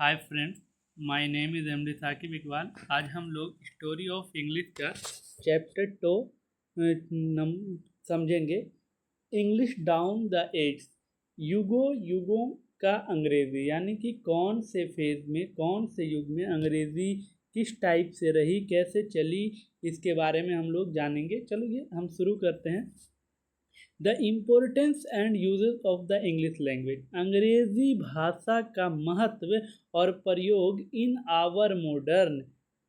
Hi friends, my name is MD Saqib Iqbal. आज हम लोग स्टोरी ऑफ इंग्लिश का चैप्टर 2 समझेंगे। इंग्लिश डाउन द एड्स, युगों युगों का अंग्रेज़ी, यानी कि कौन से फेज़ में, कौन से युग में अंग्रेज़ी किस टाइप से रही, कैसे चली, इसके बारे में हम लोग जानेंगे। चलिए हम शुरू करते हैं। The importance and uses of the English language, अंग्रेजी भाषा का महत्व और प्रयोग इन आवर मॉडर्न,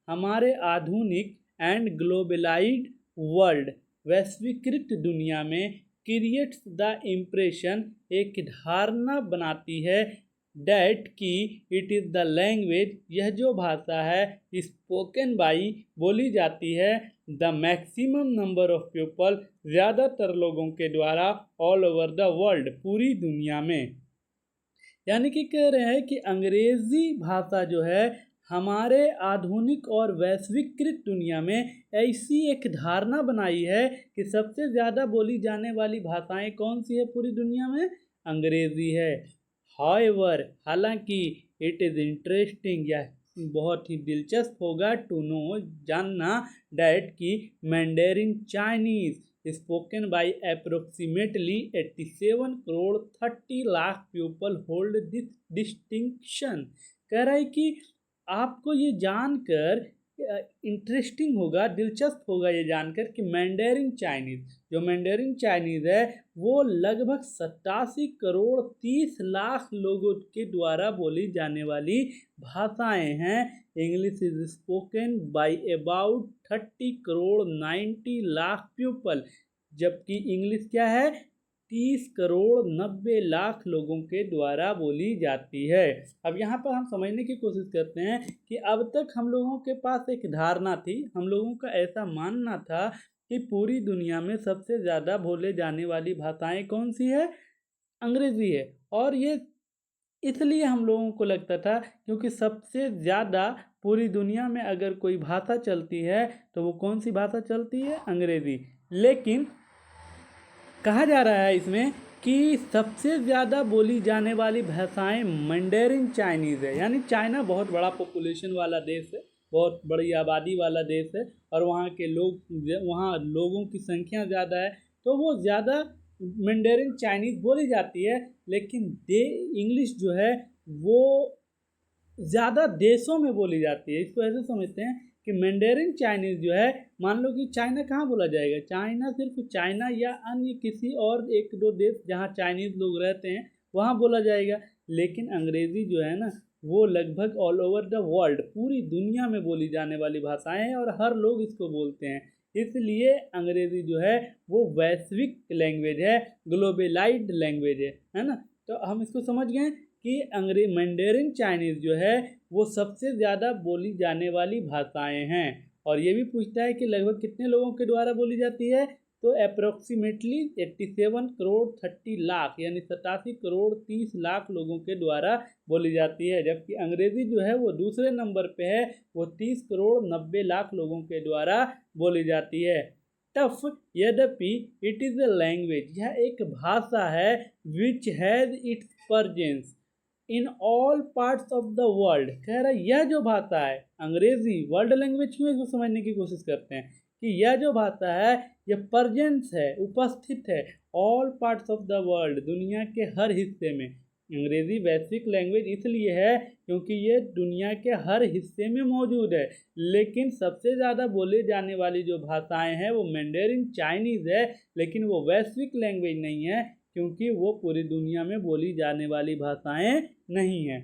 हमारे आधुनिक एंड ग्लोबलाइज्ड वर्ल्ड, वैश्वीकृत दुनिया में, क्रिएट्स द इम्प्रेशन, एक धारणा बनाती है, डैट की इट इज़ द लैंग्वेज, यह जो भाषा है, स्पोकन बाई, बोली जाती है, the maximum number of people, ज़्यादातर लोगों के द्वारा, ऑल ओवर द वर्ल्ड, पूरी दुनिया में। यानी कि कह रहे हैं कि अंग्रेज़ी भाषा जो है हमारे आधुनिक और वैश्वीकृत दुनिया में ऐसी एक धारणा बनाई है कि सबसे ज़्यादा बोली जाने वाली भाषाएं कौन सी है पूरी दुनिया में? अंग्रेज़ी है। हाउएवर, हालांकि, इट इज़ इंटरेस्टिंग, यह बहुत ही दिलचस्प होगा, टू नो, जानना, डैट की Mandarin Chinese spoken by approximately 87 crore 30 lakh people hold this distinction. कह रहा है कि आपको ये जानकर इंटरेस्टिंग होगा, दिलचस्प होगा ये जानकर कि मैंडेरिन चाइनीज़, जो मैंडेरिन चाइनीज़ है वो लगभग 87 करोड़ 30 लाख लोगों के द्वारा बोली जाने वाली भाषाएं हैं। English is spoken by about 30 crore 90 lakh people, जबकि इंग्लिश क्या है, 30 करोड़ 90 लाख लोगों के द्वारा बोली जाती है। अब यहाँ पर हम समझने की कोशिश करते हैं कि अब तक हम लोगों के पास एक धारणा थी, हम लोगों का ऐसा मानना था कि पूरी दुनिया में सबसे ज़्यादा बोले जाने वाली भाषाएं कौन सी है? अंग्रेज़ी है। और ये इसलिए हम लोगों को लगता था क्योंकि सबसे ज़्यादा पूरी दुनिया में अगर कोई भाषा चलती है तो वो कौन सी भाषा चलती है? अंग्रेज़ी। लेकिन कहा जा रहा है इसमें कि सबसे ज़्यादा बोली जाने वाली भाषाएं मैंडेरिन चाइनीज़ है, यानी चाइना बहुत बड़ा पॉपुलेशन वाला देश है, बहुत बड़ी आबादी वाला देश है, और वहाँ के लोग, वहाँ लोगों की संख्या ज़्यादा है, तो वो ज़्यादा मैंडेरिन चाइनीज़ बोली जाती है। लेकिन इंग्लिश जो है वो ज़्यादा देशों में बोली जाती है। इसको ऐसे समझते हैं कि मैंडेरिन चाइनीज़ जो है, मान लो कि चाइना कहाँ बोला जाएगा? चाइना सिर्फ चाइना या अन्य किसी और एक दो देश जहाँ चाइनीज़ लोग रहते हैं वहाँ बोला जाएगा। लेकिन अंग्रेज़ी जो है ना, वो लगभग ऑल ओवर द वर्ल्ड, पूरी दुनिया में बोली जाने वाली भाषाएं हैं और हर लोग इसको बोलते हैं। इसलिए अंग्रेज़ी जो है वो वैश्विक लैंग्वेज है, ग्लोबलाइज्ड लैंग्वेज है ना। तो हम इसको समझ गए कि मैंडेरिन चाइनीज़ जो है वो सबसे ज़्यादा बोली जाने वाली भाषाएं हैं। और ये भी पूछता है कि लगभग कितने लोगों के द्वारा बोली जाती है, तो अप्रोक्सीमेटली 87 करोड़ 30 लाख, यानी 87 करोड़ 30 लाख लोगों के द्वारा बोली जाती है। जबकि अंग्रेज़ी जो है वो दूसरे नंबर पे है, वो 30 करोड़ 90 लाख लोगों के द्वारा बोली जाती है। टफ, यद्यपि, इट इज़ अ लैंग्वेज, यह एक भाषा है, which has its परजेंस in all parts of the world. कह रहा है यह जो भाषा है अंग्रेजी, वर्ल्ड लैंग्वेज क्यों इसको समझने की कोशिश करते हैं कि यह जो भाषा है यह परजेंस है, उपस्थित है, all parts of the world, दुनिया के हर हिस्से में। अंग्रेजी वैश्विक लैंग्वेज इसलिए है क्योंकि ये दुनिया के हर हिस्से में मौजूद है। लेकिन सबसे ज़्यादा बोले जाने वाली जो भाषाएं हैं वो मैंडेरिन चाइनीज़ है, लेकिन वो वैश्विक लैंग्वेज नहीं है क्योंकि वो पूरी दुनिया में बोली जाने वाली भाषाएं नहीं है।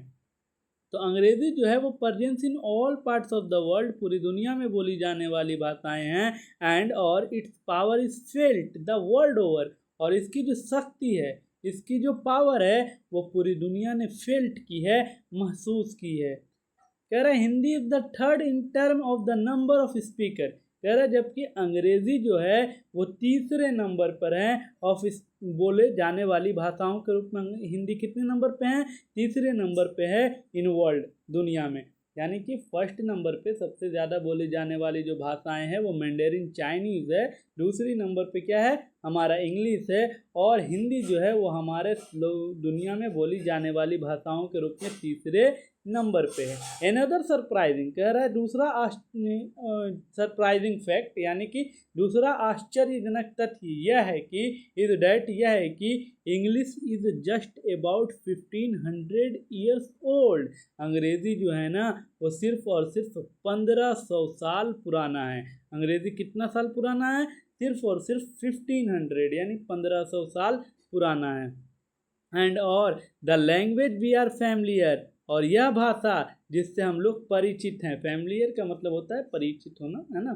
तो अंग्रेज़ी जो है वो presence in all parts of the world, पूरी दुनिया में बोली जाने वाली भाषाएं हैं। एंड और it's power is felt the world over, और इसकी जो शक्ति है, इसकी जो पावर है वो पूरी दुनिया ने फेल्ट की है, महसूस की है। कह रहा है Hindi is the third in term of the number of speaker. कह रहा है जबकि अंग्रेजी जो है वो तीसरे नंबर पर है ऑफ बोले जाने वाली भाषाओं के रूप में हिंदी कितने नंबर पे है? तीसरे नंबर पे है इन वर्ल्ड, दुनिया में। यानी कि फर्स्ट नंबर पे सबसे ज़्यादा बोली जाने वाली जो भाषाएं हैं वो मैंडेरिन चाइनीज़ है, दूसरी नंबर पे क्या है? हमारा इंग्लिश है, और हिंदी जो है वो हमारे दुनिया में बोली जाने वाली भाषाओं के रूप में तीसरे नंबर पे है। अनदर सरप्राइजिंग कह रहा है, दूसरा सरप्राइजिंग फैक्ट यानी कि दूसरा आश्चर्यजनक तथ्य यह है कि यह है कि English is just about 1500 years old. अंग्रेजी जो है ना वो सिर्फ और सिर्फ 1500 साल पुराना है। अंग्रेजी कितना साल पुराना है? सिर्फ और सिर्फ 1500 यानी 1500 साल पुराना है। एंड और the language we are familiar, और यह भाषा जिससे हम लोग परिचित हैं, फैमिलियर का मतलब होता है परिचित होना, है ना।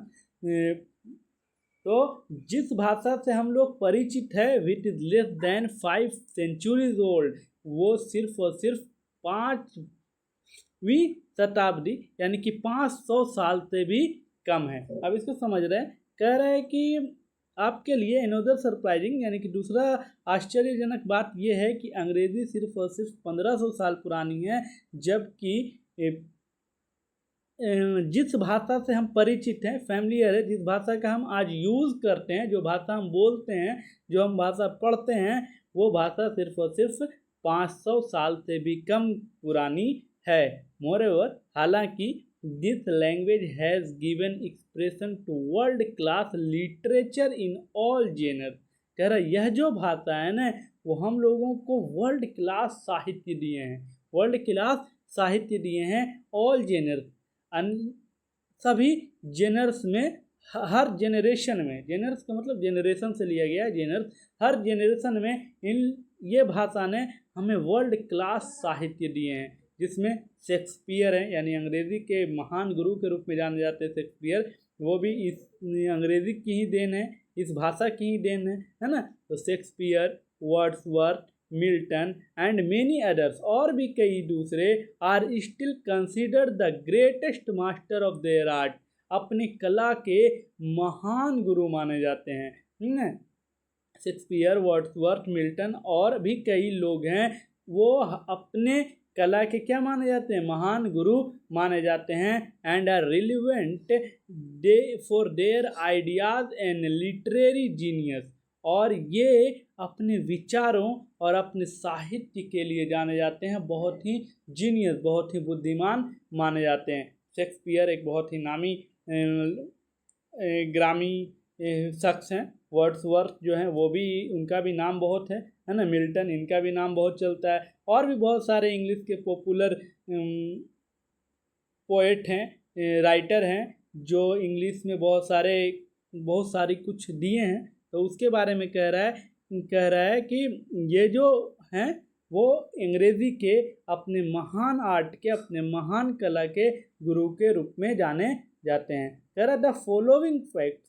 तो जिस भाषा से हम लोग परिचित है, which is less than 5 centuries old, वो सिर्फ और सिर्फ 5वीं शताब्दी यानी कि 500 साल से भी कम है। अब इसको समझ रहे हैं, कह रहे हैं कि आपके लिए अनदर सरप्राइजिंग यानी कि दूसरा आश्चर्यजनक बात यह है कि अंग्रेजी सिर्फ और सिर्फ 1500 साल पुरानी है, जबकि जिस भाषा से हम परिचित हैं, फैमिलियर है, जिस भाषा का हम आज यूज़ करते हैं, जो भाषा हम बोलते हैं, जो हम भाषा पढ़ते हैं, वो भाषा सिर्फ और सिर्फ 500 साल से भी कम पुरानी है। मोreover, हालांकि this language has given expression to world class literature in all genre. कह रहा है यह जो भाषा है ना वो हम लोगों को वर्ल्ड क्लास साहित्य दिए हैं, वर्ल्ड क्लास साहित्य दिए हैं, ऑल जेनर, सभी जेनर्स में, हर जेनरेशन में, जेनर्स का मतलब जेनरेशन से लिया गया है, जेनर्स, हर जेनरेशन में ये भाषा ने हमें वर्ल्ड क्लास साहित्य दिए हैं, जिसमें शेक्सपियर हैं, यानी अंग्रेज़ी के महान गुरु के रूप में जाने जाते हैं शेक्सपियर, वो भी इस अंग्रेज़ी की ही देन है, इस भाषा की ही देन है ना। तो Shakespeare, Wordsworth, Milton and many others, और भी कई दूसरे, are still considered the greatest master of their art, अपनी कला के महान गुरु माने जाते हैं। शेक्सपियर, वर्ड्सवर्थ, मिल्टन और भी कई लोग हैं, वो अपने कला के क्या माने जाते हैं? महान गुरु माने जाते हैं। And are relevant they for their ideas and literary genius, और ये अपने विचारों और अपने साहित्य के लिए जाने जाते हैं, बहुत ही जीनियस, बहुत ही बुद्धिमान माने जाते हैं। शेक्सपियर एक बहुत ही नामी ग्रामी शख्स हैं। वर्ड्सवर्थ जो हैं वो भी, उनका भी नाम बहुत है ना। मिल्टन, इनका भी नाम बहुत चलता है, और भी बहुत सारे इंग्लिश के पॉपुलर पोएट हैं, राइटर हैं, जो इंग्लिश में बहुत सारी कुछ दिए हैं। तो उसके बारे में कह रहा है कि ये जो हैं वो अंग्रेज़ी के अपने महान आर्ट के, अपने महान कला के गुरु के रूप में जाने जाते हैं। कह रहा द फॉलोइंग फैक्ट,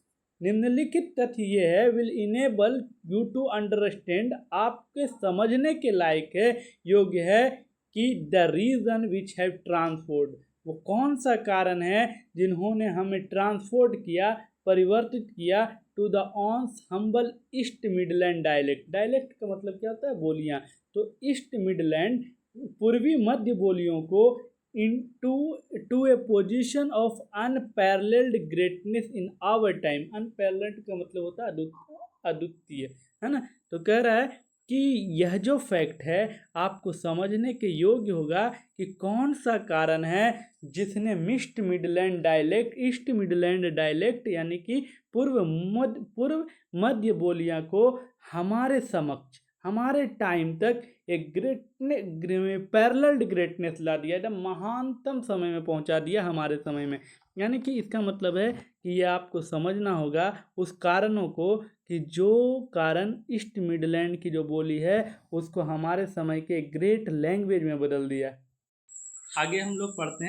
निम्नलिखित तथ्य ये है, will enable you to understand, आपके समझने के लायक है, योग्य है कि the reason which have transformed, वो कौन सा कारण है जिन्होंने हमें ट्रांसपोर्ट किया, परिवर्तित किया, to the once humble East Midland dialect. Dialect का मतलब क्या होता है? बोलियाँ। तो ईस्ट मिडलैंड, पूर्वी मध्य बोलियों को, to a position of unparalleled greatness in our time. Unparalleled का मतलब होता है अद्वितीय, है ना। तो कह रहा है कि यह जो फैक्ट है आपको समझने के योग्य होगा कि कौन सा कारण है जिसने ईस्ट मिडलैंड डायलेक्ट यानी कि पूर्व मध्य बोलियां को हमारे समक्ष, हमारे टाइम तक एक पैरेलल्ड ग्रेटनेस ला दिया, एकदम महानतम समय में पहुंचा दिया हमारे समय में। यानी कि इसका मतलब है कि ये आपको समझना होगा उस कारणों को, कि जो कारण ईस्ट मिडलैंड की जो बोली है उसको हमारे समय के ग्रेट लैंग्वेज में बदल दिया। आगे हम लोग पढ़ते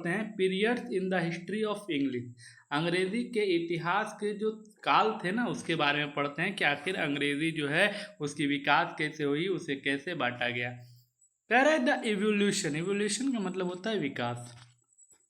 हैं periods in the history of English. अंग्रेज़ी के इतिहास के जो काल थे ना उसके बारे में पढ़ते हैं कि आखिर अंग्रेज़ी जो है उसकी विकास कैसे हुई, उसे कैसे बांटा गया। कह रहे द इवोल्यूशन का मतलब होता है विकास।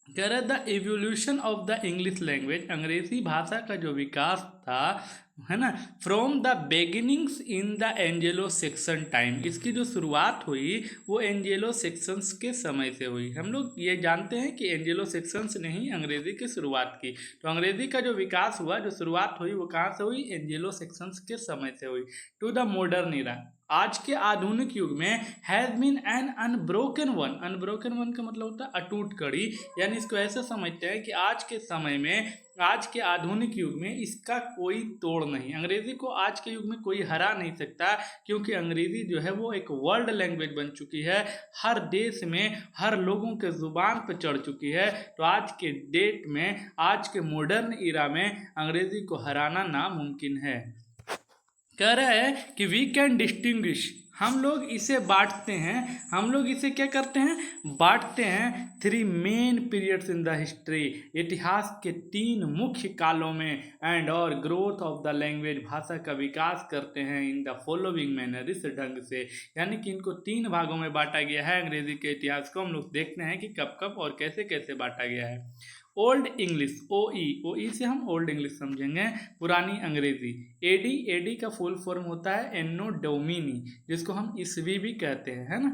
कह रहा the evolution of the English language, अंग्रेजी भाषा का जो विकास था, है ना, from the beginnings in the Angelo section time, इसकी जो शुरुआत हुई वो एंजेलो सेक्शंस के समय से हुई। हम लोग ये जानते हैं कि एंजेलो सेक्शंस ने ही अंग्रेजी की शुरुआत की, तो अंग्रेजी का जो विकास हुआ, जो शुरुआत हुई, वो कहाँ से हुई? एंजेलो सेक्शंस के समय से हुई। टू द मॉडर्न इरा, आज के आधुनिक युग में, has been an unbroken one, unbroken one का मतलब होता है अटूट कड़ी, यानी इसको ऐसे समझते हैं कि आज के समय में, आज के आधुनिक युग में इसका कोई तोड़ नहीं। अंग्रेजी को आज के युग में कोई हरा नहीं सकता, क्योंकि अंग्रेजी जो है वो एक वर्ल्ड लैंग्वेज बन चुकी है, हर देश में हर लोगों के जुबान पर चढ़ चुकी है। तो आज के डेट में, आज के मॉडर्न इरा में अंग्रेजी को हराना नामुमकिन है। कह रहा है कि वी कैन डिस्टिंग्विश, हम लोग इसे बांटते हैं, हम लोग इसे क्या करते हैं? बांटते हैं। 3 main periods in the history, इतिहास के 3 मुख्य कालों में, एंड और ग्रोथ ऑफ द लैंग्वेज, भाषा का विकास करते हैं, इन द फॉलोइंग मैनर, इस ढंग से, यानी कि इनको 3 भागों में बांटा गया है। अंग्रेजी के इतिहास को हम लोग देखते हैं कि कब कब और कैसे कैसे बांटा गया है। ओल्ड इंग्लिश, ओ ई से हम ओल्ड इंग्लिश समझेंगे, पुरानी अंग्रेजी। एडी, एडी का फुल फॉर्म होता है एनो डोमिनी, जिसको हम ईस्वी भी कहते हैं, है ना।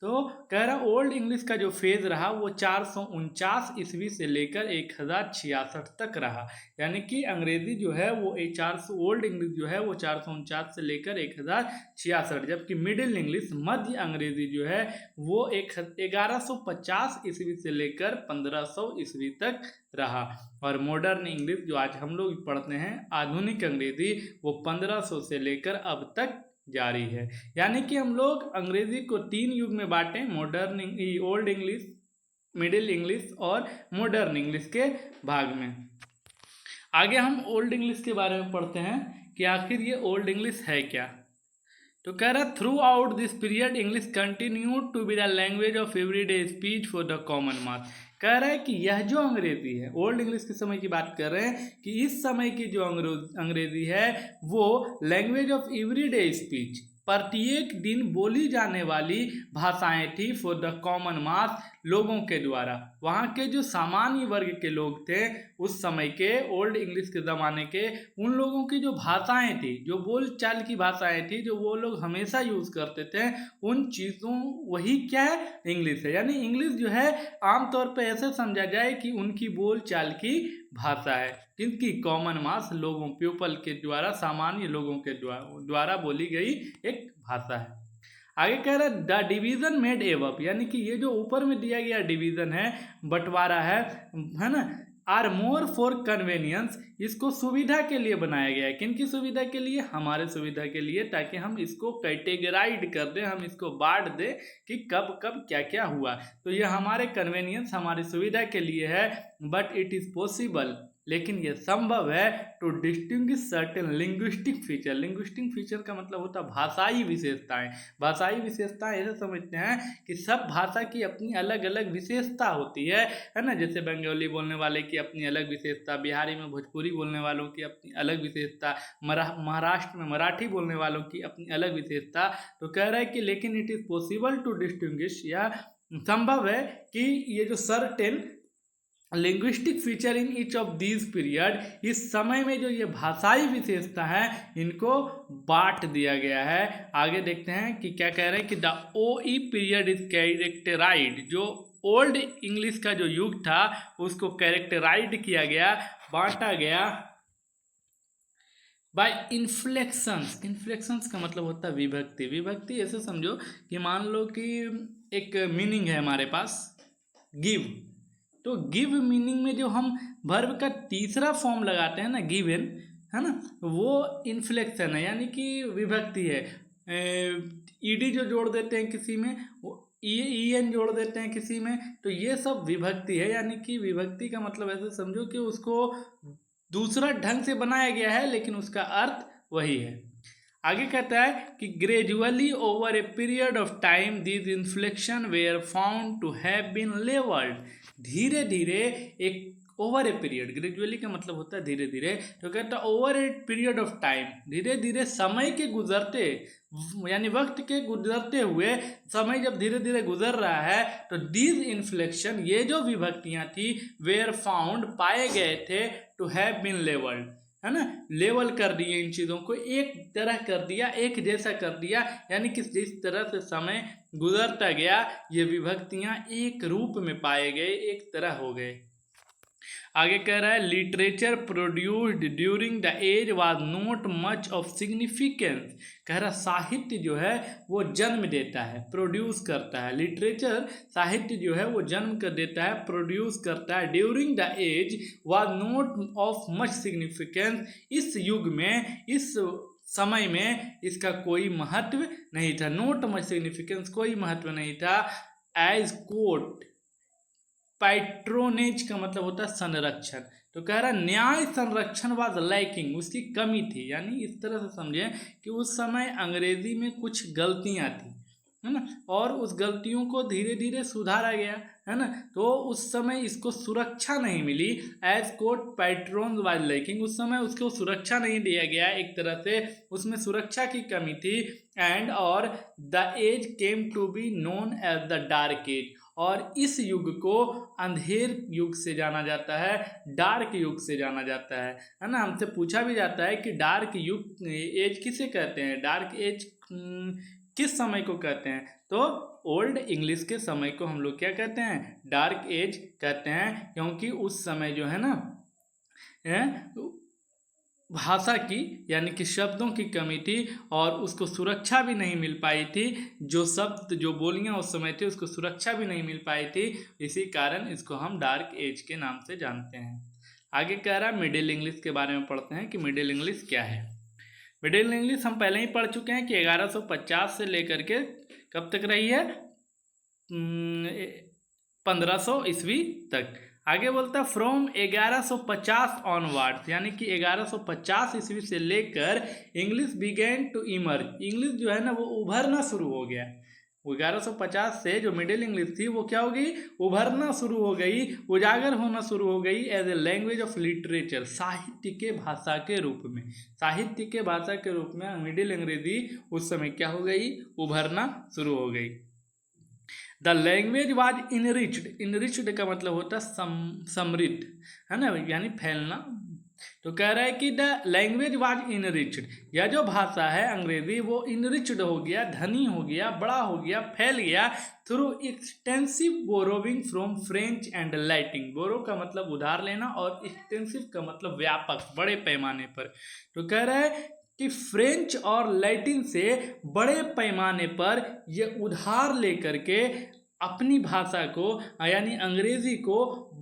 तो कह रहा ओल्ड इंग्लिश का जो फेज रहा वो 449 ईस्वी से लेकर 1066 तक रहा, यानी कि अंग्रेजी जो है वो 400, ओल्ड इंग्लिश जो है वो 449 से लेकर 1066, जबकि मिडिल इंग्लिश, मध्य अंग्रेजी जो है वो 1150 ईस्वी से लेकर 1500 ईस्वी तक रहा। और मॉडर्न इंग्लिश जो आज हम लोग पढ़ते हैं, आधुनिक अंग्रेजी, वो 1500 से लेकर अब तक जारी है। यानी कि हम लोग अंग्रेजी को 3 युग में बांटें, modern, old English, middle English और मॉडर्न इंग्लिश के भाग में। आगे हम ओल्ड इंग्लिश के बारे में पढ़ते हैं कि आखिर ये ओल्ड इंग्लिश है क्या। तो कह रहा throughout this period English continued to be the language of everyday speech for the common mass. कह रहा है कि यह जो अंग्रेजी है, ओल्ड इंग्लिश के समय की बात कर रहे हैं, कि इस समय की जो अंग्रेजी है वो लैंग्वेज ऑफ एवरीडे स्पीच, प्रत्येक दिन बोली जाने वाली भाषाएं थी, फॉर द कॉमन मास, लोगों के द्वारा। वहाँ के जो सामान्य वर्ग के लोग थे उस समय के, ओल्ड इंग्लिश के ज़माने के, उन लोगों की जो भाषाएं थी, जो बोल चाल की भाषाएं थी, जो वो लोग हमेशा यूज़ करते थे, उन चीज़ों, वही क्या है? इंग्लिश है। यानी इंग्लिश जो है आमतौर पर ऐसे समझा जाए कि उनकी बोल चाल की भाषा है, जिनकी कॉमन मास, लोगों, पीपल के द्वारा, सामान्य लोगों के द्वारा बोली गई एक भाषा है। आगे कह रहा है द डिवीजन मेड एवब, यानी कि ये जो ऊपर में दिया गया डिवीजन है, बंटवारा है ना, आर मोर फॉर कन्वेनियंस, इसको सुविधा के लिए बनाया गया है। किन की सुविधा के लिए? हमारे सुविधा के लिए, ताकि हम इसको कैटेगराइड कर दें, हम इसको बांट दें कि कब कब क्या क्या हुआ। तो ये हमारे कन्वेनियंस, हमारी सुविधा के लिए है। बट इट इज़ पॉसिबल, लेकिन यह संभव है, to distinguish certain linguistic feature. Linguistic feature का मतलब होता है भाषाई विशेषताएं। भाषाई विशेषताएं ऐसे समझते हैं कि सब भाषा की अपनी अलग अलग विशेषता होती है ना। जैसे बंगाली बोलने वाले की अपनी अलग विशेषता, बिहारी में भोजपुरी बोलने वालों की अपनी अलग विशेषता, महाराष्ट्र में मराठी बोलने वालों की अपनी अलग विशेषता। तो कह रहा है कि लेकिन it is possible to distinguish, या संभव है कि ये जो certain linguistic feature in each of these period, इस समय में जो ये भाषाई विशेषता है, इनको बांट दिया गया है। आगे देखते हैं कि क्या कह रहे हैं कि the OE period is characterised, जो ओल्ड इंग्लिश का जो युग था उसको कैरेक्टराइज्ड किया गया, बांटा गया बाय इन्फ्लेक्शंस। इन्फ्लेक्शंस का मतलब होता है विभक्ति। विभक्ति ऐसे समझो कि मान लो कि एक मीनिंग है हमारे पास गिव, तो गिव मीनिंग में जो हम वर्ब का तीसरा फॉर्म लगाते हैं ना, गिवन, है ना, वो इन्फ्लेक्शन है, यानी कि विभक्ति है। ईडी जो जोड़ देते हैं किसी में, वो EN जोड़ देते हैं किसी में, तो ये सब विभक्ति है। यानी कि विभक्ति का मतलब ऐसे समझो कि उसको दूसरा ढंग से बनाया गया है, लेकिन उसका अर्थ वही है। आगे कहता है कि gradually over a period of time these inflection were found to have been levelled. धीरे धीरे एक ओवर ए पीरियड, ग्रेजुअली का मतलब होता है धीरे धीरे, तो कहता है over a period of time, धीरे धीरे समय के गुजरते, यानी वक्त के गुजरते हुए, समय जब धीरे धीरे गुजर रहा है, तो दीज इन्फ्लेक्शन, ये जो विभक्तियां थी, वेयर फाउंड, पाए गए थे, टू हैव बीन लेवल्ड, है ना, लेवल कर दिए, इन चीज़ों को एक तरह कर दिया, एक जैसा कर दिया, यानी कि जिस तरह से समय गुजरता गया ये विभक्तियां एक रूप में पाए गए, एक तरह हो गए। आगे कह रहा है literature produced during the age was not much of significance, कह रहा साहित्य जो है वो जन्म देता है, प्रोड्यूस करता है, लिटरेचर साहित्य जो है वो जन्म कर देता है, प्रोड्यूस करता है, during the age was not of much significance, इस युग में, इस समय में इसका कोई महत्व नहीं था, नोट मच सिग्निफिकेंस, कोई महत्व नहीं था, एज कोर्ट, पैट्रोनेज का मतलब होता है संरक्षण, तो कह रहा न्याय संरक्षण वाज लैकिंग, उसकी कमी थी, यानी इस तरह से समझे कि उस समय अंग्रेजी में कुछ गलतियां थी, है ना, और उस गलतियों को धीरे धीरे सुधारा गया, है ना, तो उस समय इसको सुरक्षा नहीं मिली, as court patron was lacking, उस समय उसको सुरक्षा नहीं दिया गया, एक तरह से उसमें सुरक्षा की कमी थी, एंड और the age came to be known as the dark age, और इस युग को अंधेर युग से जाना जाता है, डार्क युग से जाना जाता है ना, हमसे पूछा भी जाता है कि डार्क युग एज किसे कहते हैं, डार्क एज किस समय को कहते हैं, तो ओल्ड इंग्लिश के समय को हम लोग क्या कहते हैं, डार्क एज कहते हैं, क्योंकि उस समय जो है ना भाषा की, यानी कि शब्दों की कमी थी और उसको सुरक्षा भी नहीं मिल पाई थी, जो शब्द जो बोलियां उस समय थी उसको सुरक्षा भी नहीं मिल पाई थी, इसी कारण इसको हम डार्क एज के नाम से जानते हैं। आगे कह रहा है मिडिल इंग्लिश के बारे में पढ़ते हैं कि मिडिल इंग्लिश क्या है। मिडिल इंग्लिश हम पहले ही पढ़ चुके हैं कि 1150 से लेकर के कब तक रही है, 1500 ईस्वी तक। आगे बोलता है फ्रॉम 1150 ऑनवर्ड्स, यानी कि 1150 ईस्वी से लेकर English began to emerge, English जो है ना वो उभरना शुरू हो गया, 1150 से जो मिडिल इंग्लिश थी वो क्या हो गई, उभरना शुरू हो गई, उजागर होना शुरू हो गई, as a language of literature, साहित्य के भाषा के रूप में, साहित्य के भाषा के रूप में मिडिल अंग्रेजी उस समय क्या हो गई, उभरना शुरू हो गई। The language was enriched, enriched का मतलब होता है समृद्ध, है ना, यानी फैलना, तो कह रहा है कि द लैंग्वेज वाज इनरिच्ड, यह जो भाषा है अंग्रेजी वो इनरिच्ड हो गया, धनी हो गया, बड़ा हो गया, फैल गया, through extensive borrowing from French and Latin, borrow का मतलब उधार लेना और एक्सटेंसिव का मतलब व्यापक, बड़े पैमाने पर, तो कह रहा है कि फ्रेंच और लैटिन से बड़े पैमाने पर ये उधार लेकर के अपनी भाषा को यानी अंग्रेजी को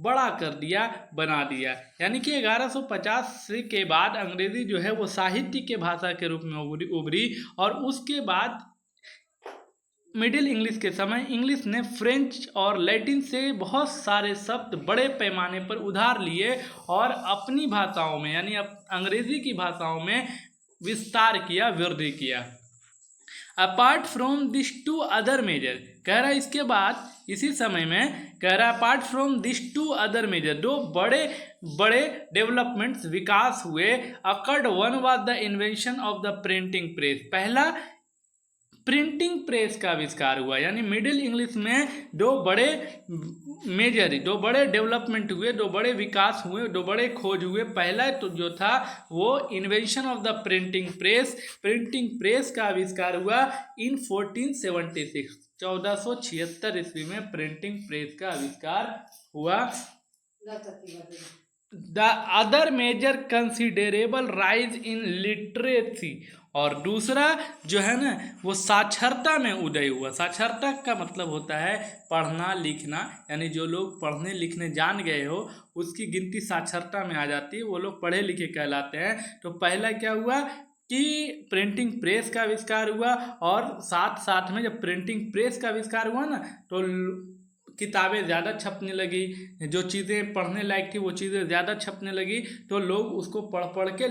बड़ा कर दिया, बना दिया, यानी कि 1150 के बाद अंग्रेजी जो है वो साहित्य के भाषा के रूप में उभरी और उसके बाद मिडिल इंग्लिश के समय इंग्लिश ने फ्रेंच और लैटिन से बहुत सारे शब्द बड़े पैमाने पर उधार लिए और अपनी भाषाओं में यानी अंग्रेजी की भाषाओं में विस्तार किया, वृद्धि किया। Apart from this two other major, कह रहा है इसके बाद इसी समय में कह रहा है apart from this two other major, दो बड़े बड़े डेवलपमेंट्स विकास हुए। Occurred one was the invention of the printing press, पहला प्रिंटिंग प्रेस का आविष्कार हुआ, यानी मिडिल इंग्लिश में दो बड़े मेजर, दो बड़े डेवलपमेंट हुए, दो बड़े विकास हुए, दो बड़े खोज हुए। पहला तो जो था वो invention of the printing press, printing press का आविष्कार हुआ इन 1476, 1476 ईस्वी में प्रिंटिंग प्रेस का आविष्कार हुआ। The other major considerable rise in literacy, और दूसरा जो है ना वो साक्षरता में उदय हुआ। साक्षरता का मतलब होता है पढ़ना लिखना, यानी जो लोग पढ़ने लिखने जान गए हो उसकी गिनती साक्षरता में आ जाती है, वो लोग पढ़े लिखे कहलाते हैं। तो पहला क्या हुआ कि प्रिंटिंग प्रेस का आविष्कार हुआ और साथ साथ में जब प्रिंटिंग प्रेस का आविष्कार हुआ ना तो किताबें ज़्यादा छपने लगी, जो चीज़ें पढ़ने लायक थी वो चीज़ें ज़्यादा छपने लगी, तो लोग उसको पढ़ पढ़ के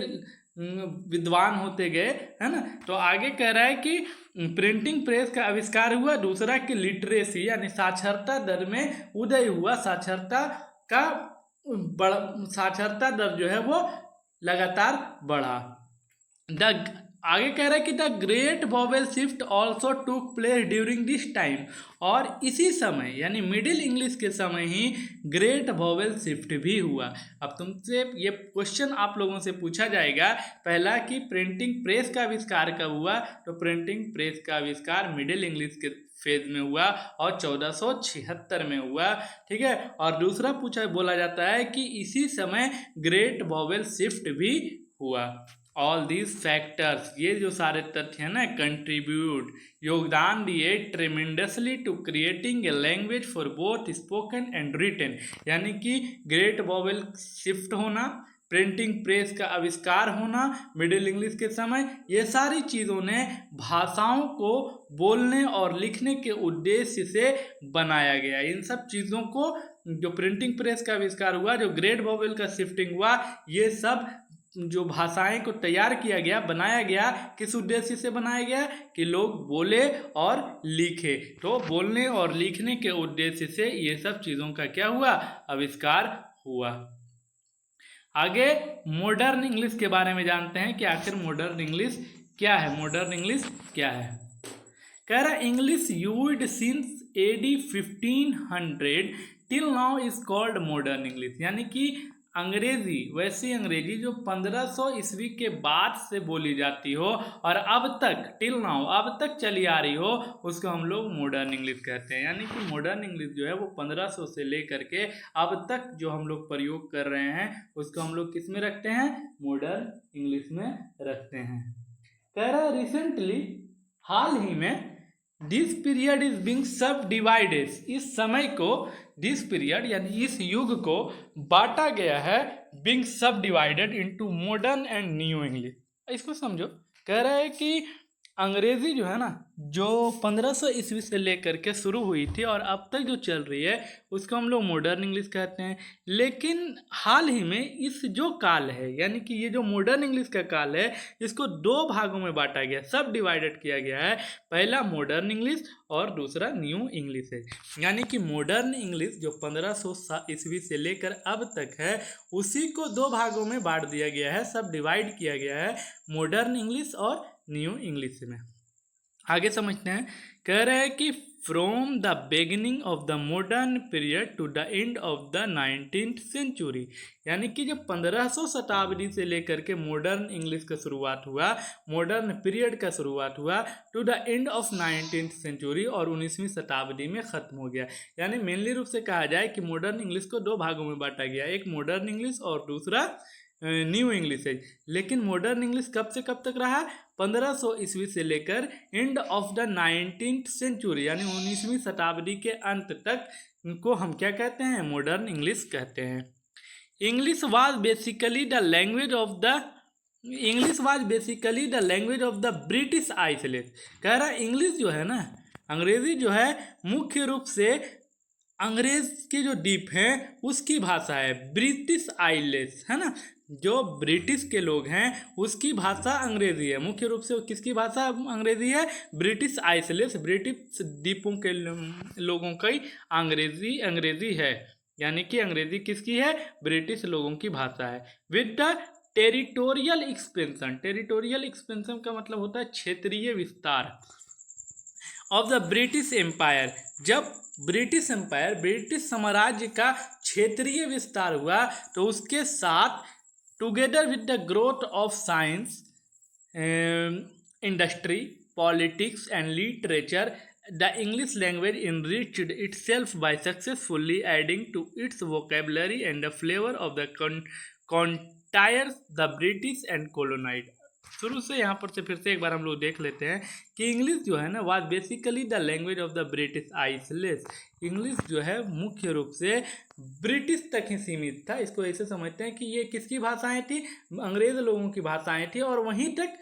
विद्वान होते गए, है ना। तो आगे कह रहा है कि प्रिंटिंग प्रेस का आविष्कार हुआ, दूसरा कि लिटरेसी यानी साक्षरता दर में उदय हुआ, साक्षरता का साक्षरता दर जो है वो लगातार बढ़ा। द आगे कह रहा है कि the great vowel shift also टूक प्लेस ड्यूरिंग दिस टाइम, और इसी समय यानी मिडिल इंग्लिश के समय ही ग्रेट वॉवेल शिफ्ट भी हुआ। अब तुमसे ये क्वेश्चन आप लोगों से पूछा जाएगा, पहला कि प्रिंटिंग प्रेस का आविष्कार कब हुआ, तो प्रिंटिंग प्रेस का आविष्कार मिडिल इंग्लिश के फेज में हुआ और 1476 में हुआ, ठीक है। और दूसरा बोला जाता है कि इसी समय ग्रेट वॉवेल शिफ्ट भी हुआ। ऑल दीज फैक्टर्स, ये जो सारे तथ्य हैं ना, कंट्रीब्यूट, योगदान दिए tremendously to creating a language for both spoken and written, यानी कि ग्रेट वॉवेल शिफ्ट होना, प्रिंटिंग प्रेस का आविष्कार होना मिडिल इंग्लिश के समय, ये सारी चीज़ों ने भाषाओं को बोलने और लिखने के उद्देश्य से बनाया गया। इन सब चीज़ों को, जो प्रिंटिंग प्रेस का आविष्कार हुआ, जो ग्रेट वॉवेल का शिफ्टिंग हुआ, ये सब जो भाषाएं को तैयार किया गया, बनाया गया, किस उद्देश्य से बनाया गया कि लोग बोले और लिखे। तो बोलने और लिखने के उद्देश्य से ये सब चीज़ों का क्या हुआ, आविष्कार हुआ। आगे मॉडर्न इंग्लिश के बारे में जानते हैं कि आखिर मॉडर्न इंग्लिश क्या है। मॉडर्न इंग्लिश क्या है, कह रहा English used since AD 1500 till now is called modern English, यानी कि अंग्रेजी, वैसी अंग्रेजी जो 1500 ईस्वी के बाद से बोली जाती हो और अब तक टिल नाउ, अब तक चली आ रही हो, उसको हम लोग मॉडर्न इंग्लिश कहते हैं। यानी कि मॉडर्न इंग्लिश जो है वो 1500 से लेकर के अब तक जो हम लोग प्रयोग कर रहे हैं उसको हम लोग किस में रखते हैं, मॉडर्न इंग्लिश में रखते हैं। कह रहा है रिसेंटली, हाल ही में, दिस पीरियड इज बिंग सब डिवाइडेड, इस समय को, दिस पीरियड यानी इस युग को बांटा गया है, बिंग सब divided into modern and new English. इसको समझो, कह रहा है कि अंग्रेजी जो है ना, जो 1500 ईस्वी से लेकर के शुरू हुई थी और अब तक जो चल रही है उसको हम लोग मॉडर्न इंग्लिश कहते हैं। लेकिन हाल ही में इस जो काल है, यानी कि ये जो मॉडर्न इंग्लिश का काल है, इसको दो भागों में बांटा गया, सब डिवाइडेड किया गया है। पहला मॉडर्न इंग्लिश और दूसरा न्यू इंग्लिश है। यानी कि मॉडर्न इंग्लिश जो 1500 ईस्वी से लेकर अब तक है, उसी को दो भागों में बांट दिया गया है, सब डिवाइड किया गया है, मॉडर्न इंग्लिश और न्यू इंग्लिश में। आगे समझते हैं, कह रहे हैं कि from the beginning of the modern period to the end of the 19th century, यानी कि जब 1500 शताब्दी से लेकर के मॉडर्न इंग्लिश का शुरुआत हुआ, मॉडर्न पीरियड का शुरुआत हुआ, to the end of 19th century, और 19वीं शताब्दी में ख़त्म हो गया। यानी मेनली रूप से कहा जाए कि मॉडर्न इंग्लिश को दो भागों में बांटा गया, एक मॉडर्न इंग्लिश और दूसरा न्यू इंग्लिश है। लेकिन मॉडर्न इंग्लिश कब से कब तक रहा, 1500 ईस्वी से लेकर and of the 19th century, यानी 19वीं शताब्दी के अंत तक इनको हम क्या कहते हैं, मॉडर्न इंग्लिश कहते हैं। English was basically the language of the British island. कह रहा है इंग्लिश जो है ना, अंग्रेजी जो है, मुख्य रूप से अंग्रेज के जो द्वीप हैं उसकी भाषा है, ब्रिटिश आइलैंड्स है ना, जो ब्रिटिश के लोग हैं उसकी भाषा अंग्रेजी है। मुख्य रूप से किसकी भाषा अंग्रेजी है, ब्रिटिश आइसलैंड्स, ब्रिटिश द्वीपों के लोगों की अंग्रेजी है। यानी कि अंग्रेजी किसकी है, ब्रिटिश लोगों की भाषा है। विद द टेरिटोरियल एक्सपेंशन का मतलब होता है क्षेत्रीय विस्तार ऑफ द ब्रिटिश एम्पायर, जब ब्रिटिश साम्राज्य का क्षेत्रीय विस्तार हुआ तो उसके साथ together with the growth of science, industry, politics and literature, the English language enriched itself by successfully adding to its vocabulary and the flavor of the contours the British and colonized। शुरू से यहाँ पर से फिर से एक बार हम लोग देख लेते हैं कि इंग्लिश जो है ना, was basically the language of the British islands. English जो है मुख्य रूप से ब्रिटिश तक ही सीमित था। इसको ऐसे समझते हैं कि ये किसकी भाषाएं थी, अंग्रेज लोगों की भाषाएं थी और वहीं तक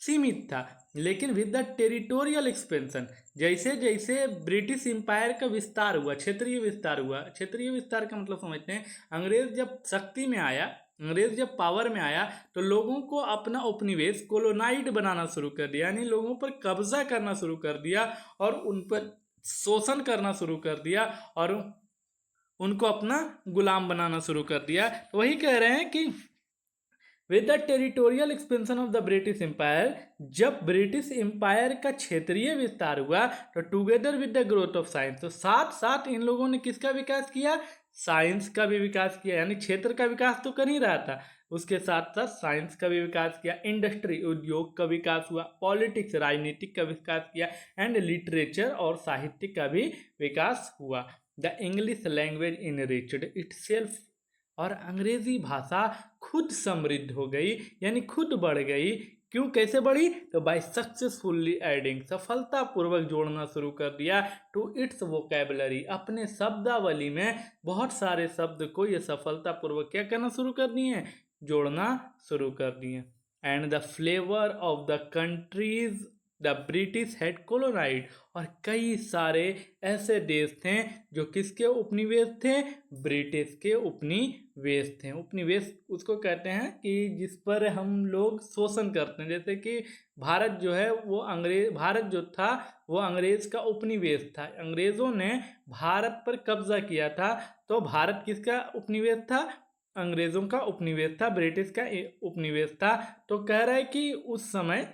सीमित था। लेकिन विद द टेरिटोरियल एक्सपेंशन, जैसे जैसे ब्रिटिश एम्पायर का विस्तार हुआ, क्षेत्रीय विस्तार का मतलब समझते हैं, अंग्रेज जब शक्ति में आया, अंग्रेज जब पावर में आया तो लोगों को अपना उपनिवेश कोलोनाइड बनाना शुरू कर दिया, यानी लोगों पर कब्जा करना शुरू कर दिया और उन पर शोषण करना शुरू कर दिया और उनको अपना गुलाम बनाना शुरू कर दिया। तो वही कह रहे हैं कि with the territorial expansion of the British Empire, जब ब्रिटिश एम्पायर का क्षेत्रीय विस्तार हुआ तो together with the growth of science, तो साथ साथ इन लोगों ने किसका विकास किया, साइंस का भी विकास किया। यानी क्षेत्र का विकास तो कर ही रहा था, उसके साथ साथ साइंस का भी विकास किया, इंडस्ट्री उद्योग का विकास हुआ, पॉलिटिक्स राजनीतिक का विकास किया, एंड लिटरेचर और साहित्य का भी विकास हुआ। The English language enriched itself, और अंग्रेजी भाषा खुद समृद्ध हो गई, यानी खुद बढ़ गई। क्यों, कैसे बढ़ी, तो बाय सक्सेसफुल्ली एडिंग, सफलतापूर्वक जोड़ना शुरू कर दिया, टू इट्स वोकेबलरी, अपने शब्दावली में बहुत सारे शब्द को ये सफलतापूर्वक क्या करना शुरू कर दिए, जोड़ना शुरू कर दिए। And the flavour of the countries the British had colonised, और कई सारे ऐसे देश थे जो किसके उपनिवेश थे, ब्रिटिश के उपनिवेश थे। उपनिवेश उसको कहते हैं कि जिस पर हम लोग शोषण करते हैं, जैसे कि भारत जो है वो भारत जो था वो अंग्रेज का उपनिवेश था, अंग्रेजों ने भारत पर कब्जा किया था, तो भारत किसका उपनिवेश था, अंग्रेजों का उपनिवेश था, ब्रिटिश का उपनिवेश था। तो कह रहा है कि उस समय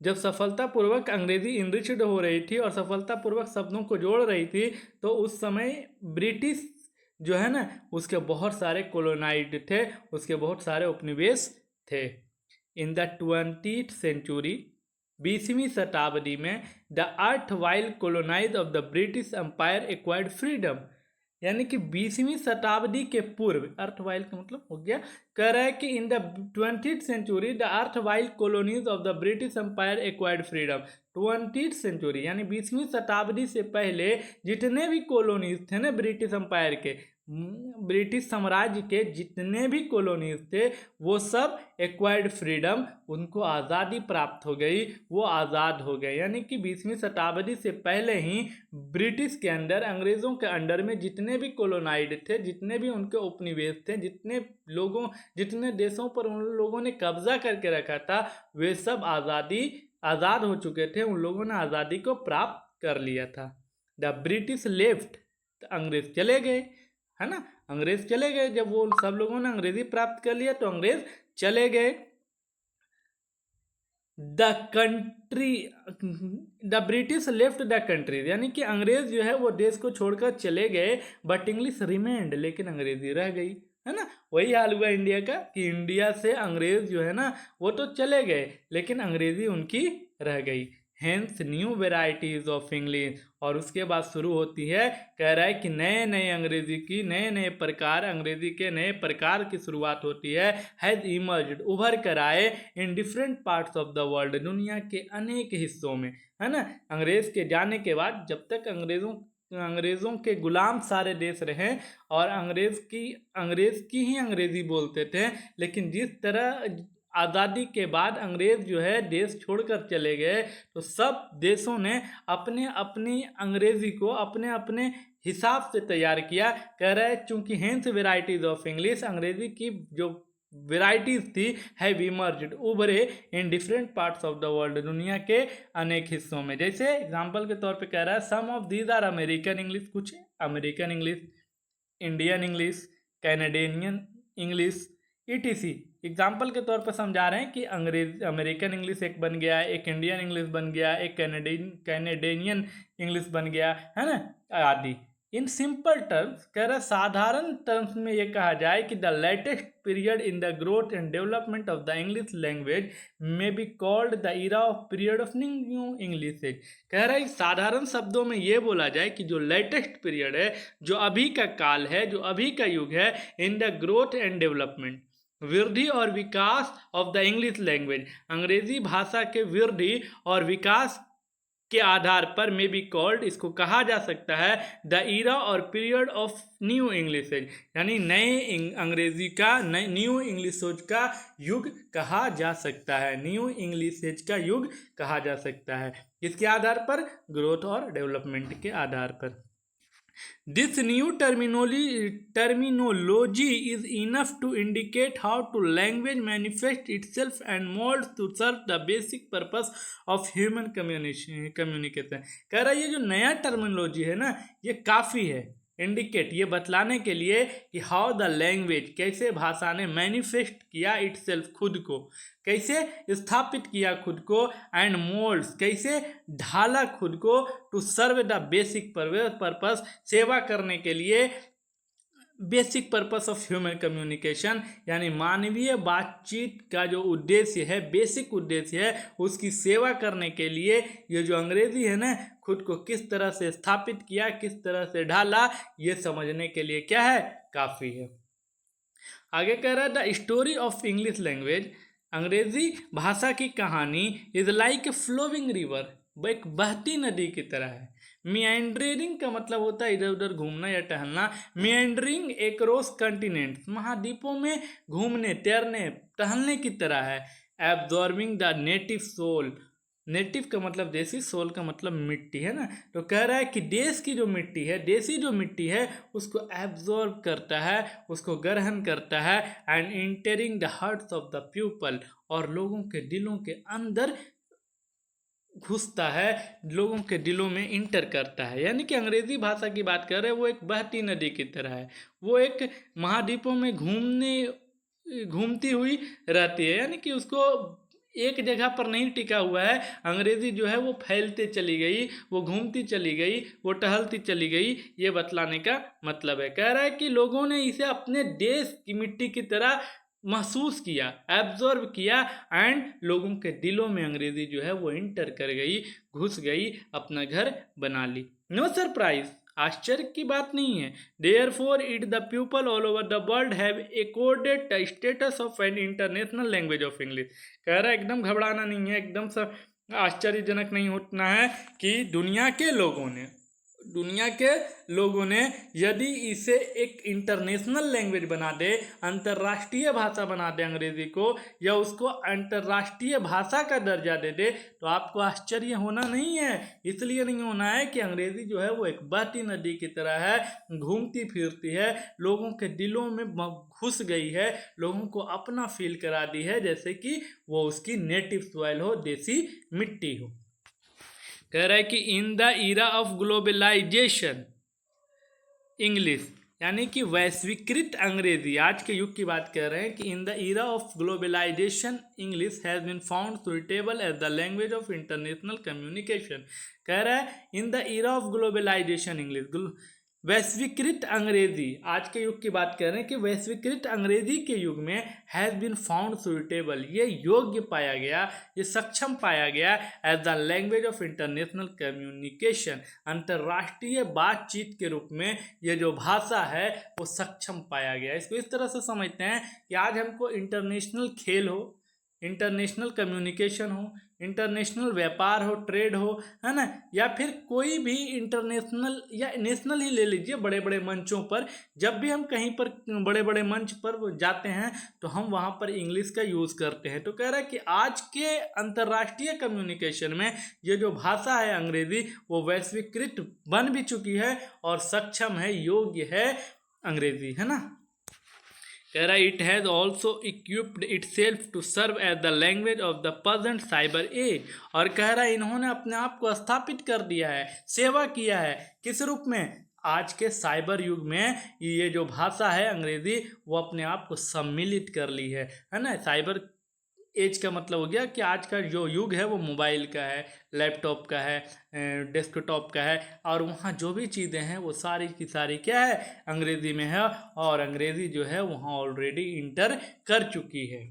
जब सफलतापूर्वक अंग्रेजी इनरिच्ड हो रही थी और सफलतापूर्वक शब्दों को जोड़ रही थी, तो उस समय ब्रिटिश जो है ना उसके बहुत सारे कोलोनाइड थे, उसके बहुत सारे उपनिवेश थे। इन द 20th सेंचुरी, 20वीं शताब्दी में, the erstwhile colonies of the British empire acquired freedom, यानी कि 20वीं शताब्दी के पूर्व, अर्थवाइल का मतलब हो गया, कह रहा है कि in the 20th century the erstwhile colonies of the British empire acquired freedom. 20th century यानी 20वीं शताब्दी से पहले जितने भी कॉलोनीज थे ना ब्रिटिश एम्पायर के, ब्रिटिश साम्राज्य के जितने भी कॉलोनीज थे वो सब एक्वायर्ड फ्रीडम, उनको आज़ादी प्राप्त हो गई, वो आज़ाद हो गए। यानी कि 20वीं शताब्दी से पहले ही ब्रिटिश के अंडर, अंग्रेज़ों के अंडर में जितने भी कॉलोनाइड थे, जितने भी उनके उपनिवेश थे, जितने देशों पर उन लोगों ने कब्जा करके रखा था, वे सब आज़ाद हो चुके थे, उन लोगों ने आज़ादी को प्राप्त कर लिया था। द ब्रिटिश लेफ्ट, अंग्रेज चले गए, है ना, अंग्रेज चले गए, जब वो सब लोगों ने अंग्रेजी प्राप्त कर लिया तो अंग्रेज चले गए। The country, the British left the country, यानी कि अंग्रेज जो है वो देश को छोड़कर चले गए, बट इंग्लिश रिमेंड, लेकिन अंग्रेजी रह गई, है ना। वही हाल हुआ इंडिया का कि इंडिया से अंग्रेज जो है ना वो तो चले गए, लेकिन अंग्रेजी उनकी रह गई। Hence new varieties of English, और उसके बाद शुरू होती है, कह रहा है कि नए नए अंग्रेजी की, नए नए प्रकार, अंग्रेजी के नए प्रकार की शुरुआत होती है। हैज इमर्ज्ड, उभर कर आए, in different parts of the world, दुनिया के अनेक हिस्सों में, है ना। अंग्रेज के जाने के बाद, जब तक अंग्रेज़ों के गुलाम सारे देश रहे और अंग्रेज़ की ही अंग्रेज़ी बोलते थे, लेकिन जिस तरह आज़ादी के बाद अंग्रेज़ जो है देश छोड़कर चले गए, तो सब देशों ने अपने अपनी अंग्रेज़ी को अपने अपने हिसाब से तैयार किया। कह रहा है चूँकि हेंस वेराइटीज़ ऑफ इंग्लिश, अंग्रेज़ी की जो वेराइटीज़ थी, हैव इमर्ज्ड, उभरे, in different parts of the world, दुनिया के अनेक हिस्सों में। जैसे एग्जांपल के तौर पे कह रहा है, some of these are American English, कुछ American English, Indian English, Canadian English, ETC. Example के तौर पर समझा रहे हैं कि अमेरिकन इंग्लिश एक बन गया, एक इंडियन इंग्लिश बन गया, एक कैनेडियन इंग्लिश बन गया, है ना, आदि। इन सिंपल टर्म्स, कह रहा साधारण टर्म्स में ये कहा जाए कि the latest period in the growth and development of the English language में be called the era of period of new English age. कह रहा है साधारण शब्दों में ये बोला जाए कि जो लेटेस्ट पीरियड है, जो अभी का काल है, जो अभी का युग है, in the growth and development, वृद्धि और विकास ऑफ द इंग्लिश लैंग्वेज, अंग्रेजी भाषा के वृद्धि और विकास के आधार पर में बी कॉल्ड, इसको कहा जा सकता है, द ईरा और period of new English age, यानी नए अंग्रेजी का, न्यू इंग्लिश एज का युग कहा जा सकता है, न्यू इंग्लिश एज का युग कहा जा सकता है। किसके आधार पर? ग्रोथ और डेवलपमेंट के आधार पर। This new terminology is enough to indicate how to language manifests itself and molds to serve the basic purpose of human communication. कह रहा है ये जो नया टर्मिनोलॉजी है ना, ये काफ़ी है, इंडिकेट ये बतलाने के लिए कि हाउ द लैंग्वेज कैसे भाषा ने मैनिफेस्ट किया इटसेल्फ खुद को, कैसे स्थापित किया खुद को, एंड मोल्ड्स कैसे ढाला खुद को, to serve the basic purpose सेवा करने के लिए, basic purpose of human communication यानी मानवीय बातचीत का जो उद्देश्य है, बेसिक उद्देश्य है, उसकी सेवा करने के लिए ये जो अंग्रेजी है ना खुद को किस तरह से स्थापित किया, किस तरह से ढाला, ये समझने के लिए क्या है, काफ़ी है। आगे कह रहा है the story of English language, अंग्रेजी भाषा की कहानी is like a flowing river, वह एक बहती नदी की तरह है। मिएंड्रिंग का मतलब होता है इधर उधर घूमना या टहलना। मिएंड्रिंग एक्रॉस कंटिनेंट्स, महाद्वीपों में घूमने, तैरने, टहलने की तरह है। Absorbing the native soul, native का मतलब देसी, सोल का मतलब मिट्टी है ना, तो कह रहा है कि देश की जो मिट्टी है, देसी जो मिट्टी है, उसको एब्जॉर्ब करता है, उसको ग्रहण करता है। And entering the hearts of the people, और लोगों के दिलों के अंदर घुसता है, लोगों के दिलों में इंटर करता है। यानी कि अंग्रेजी भाषा की बात कर रहे हैं, वो एक बहती नदी की तरह है, वो एक महाद्वीपों में घूमती हुई रहती है, यानी कि उसको एक जगह पर नहीं टिका हुआ है। अंग्रेजी जो है वो फैलते चली गई, वो घूमती चली गई, वो टहलती चली गई, ये बतलाने का मतलब है। कह रहा है कि लोगों ने इसे अपने देश की मिट्टी की तरह महसूस किया, एब्जॉर्ब किया, एंड लोगों के दिलों में अंग्रेजी जो है वो इंटर कर गई, घुस गई, अपना घर बना ली। नो सरप्राइज, आश्चर्य की बात नहीं है। Therefore it the people all over the world have accorded the status of an international language of English. कह रहा है एकदम घबराना नहीं है, एकदम सा आश्चर्यजनक नहीं होना है कि दुनिया के लोगों ने यदि इसे एक इंटरनेशनल लैंग्वेज बना दे, अंतर्राष्ट्रीय भाषा बना दे अंग्रेजी को, या उसको अंतर्राष्ट्रीय भाषा का दर्जा दे दे, तो आपको आश्चर्य होना नहीं है। इसलिए नहीं होना है कि अंग्रेजी जो है वो एक बहती नदी की तरह है, घूमती फिरती है, लोगों के दिलों में घुस गई है, लोगों को अपना फील करा दी है, जैसे कि वो उसकी नेटिव सॉइल हो, देसी मिट्टी हो। कह रहा है कि in the era of globalisation English, यानी कि वैश्वीकृत अंग्रेजी, आज के युग की बात कर रहे हैं कि in the era of globalisation English has been found suitable as the language of international communication. कह रहा है in the era of globalisation English, वैश्वीकृत अंग्रेजी, आज के युग की बात कर रहे हैं कि वैश्वीकृत अंग्रेजी के युग में हैज़ बीन फाउंड सुइटेबल, ये योग्य पाया गया, ये सक्षम पाया गया, as the language of international communication, अंतर्राष्ट्रीय बातचीत के रूप में ये जो भाषा है वो सक्षम पाया गया। इसको इस तरह से समझते हैं कि आज हमको इंटरनेशनल खेल हो, इंटरनेशनल कम्युनिकेशन हो, इंटरनेशनल व्यापार हो, ट्रेड हो, है ना, या फिर कोई भी इंटरनेशनल या नेशनल ही ले लीजिए, बड़े बड़े मंचों पर जब भी हम कहीं पर बड़े बड़े मंच पर जाते हैं तो हम वहाँ पर इंग्लिश का यूज़ करते हैं। तो कह रहा है कि आज के अंतर्राष्ट्रीय कम्युनिकेशन में ये जो भाषा है अंग्रेजी, वो वैश्वीकृत बन भी चुकी है और सक्षम है, योग्य है अंग्रेजी, है ना। कह रहा है it has also equipped itself to serve as the language of the present cyber age, और कह रहा है इन्होंने अपने आप को स्थापित कर दिया है, सेवा किया है, किस रूप में, आज के साइबर युग में ये जो भाषा है अंग्रेजी वो अपने आप को सम्मिलित कर ली है ना। साइबर एज का मतलब हो गया कि आज का जो युग है वो मोबाइल का है, लैपटॉप का है, डेस्कटॉप का है, और वहाँ जो भी चीज़ें हैं वो सारी की सारी क्या है, अंग्रेज़ी में है, और अंग्रेज़ी जो है वहाँ ऑलरेडी इंटर कर चुकी है।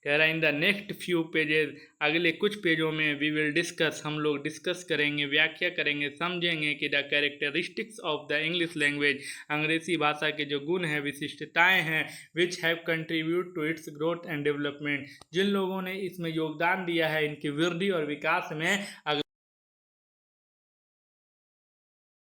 कह रहा है in the next few pages, अगले कुछ पेजों में वी विल डिस्कस, हम लोग डिस्कस करेंगे, व्याख्या करेंगे, समझेंगे कि the characteristics of the English language, अंग्रेजी भाषा के जो गुण हैं, विशिष्टताएं हैं, which have contribute to its growth and development, जिन लोगों ने इसमें योगदान दिया है, इनकी वृद्धि और विकास में।